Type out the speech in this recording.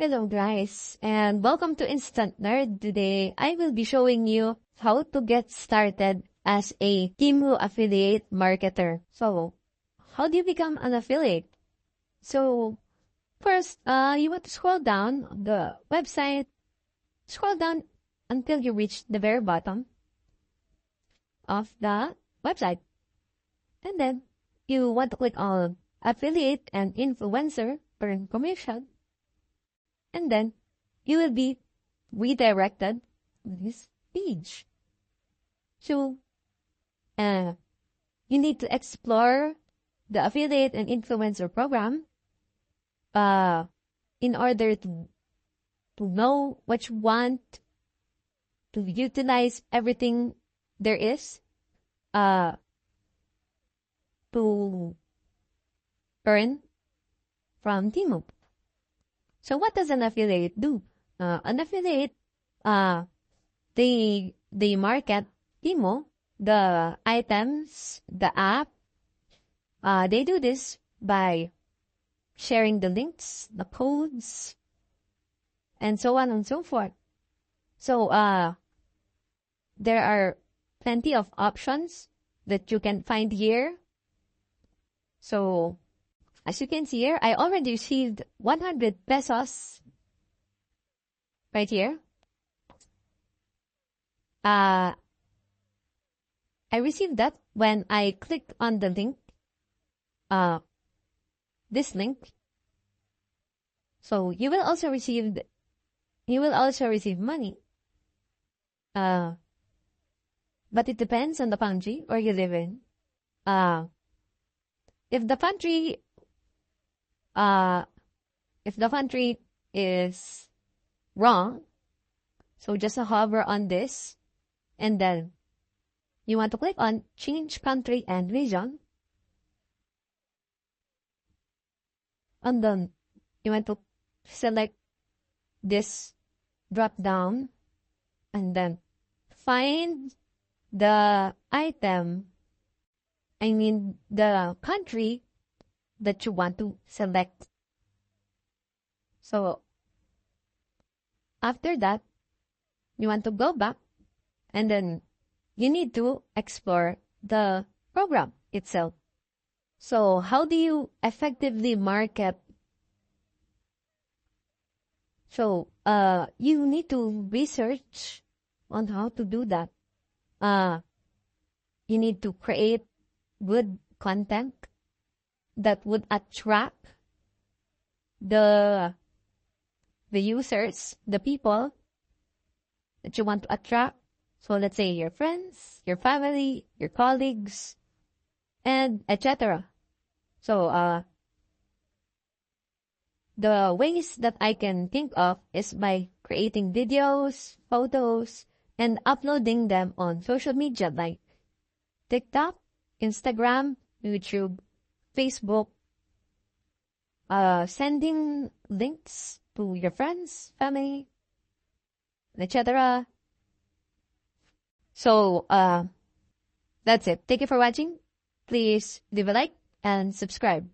Hello guys, and welcome to Instant Nerd. Today, I will be showing you how to get started as a Temu affiliate marketer. So, how do you become an affiliate? So, first, you want to scroll down the website, scroll down until you reach the very bottom of the website. And then, you want to click on affiliate and influencer earn commission. And then you will be redirected to this page. So, you need to explore the affiliate and influencer program in order to know what you want, to utilize everything there is to earn from Temu. So what does an affiliate do? An affiliate, they market Temu, the items, the app. They do this by sharing the links, the codes, and so on and so forth. So there are plenty of options that you can find here. So as you can see here, I already received 100 pesos right here. I received that when I clicked on the link, this link. So you will also receive money. But it depends on the country where you live in. If the country is wrong, so just hover on this, and then you want to click on change country and region, and then you want to select this drop down, and then find the item, the country that you want to select. So after that, you want to go back, and then you need to explore the program itself. So how do you effectively market? So you need to research on how to do that. You need to create good content that would attract the users, the people that you want to attract. So let's say your friends, your family, your colleagues, and etc. So the ways that I can think of is by creating videos, photos, and uploading them on social media like TikTok, Instagram, YouTube, Facebook, sending links to your friends, family, etc. So, that's it. Thank you for watching. Please leave a like and subscribe.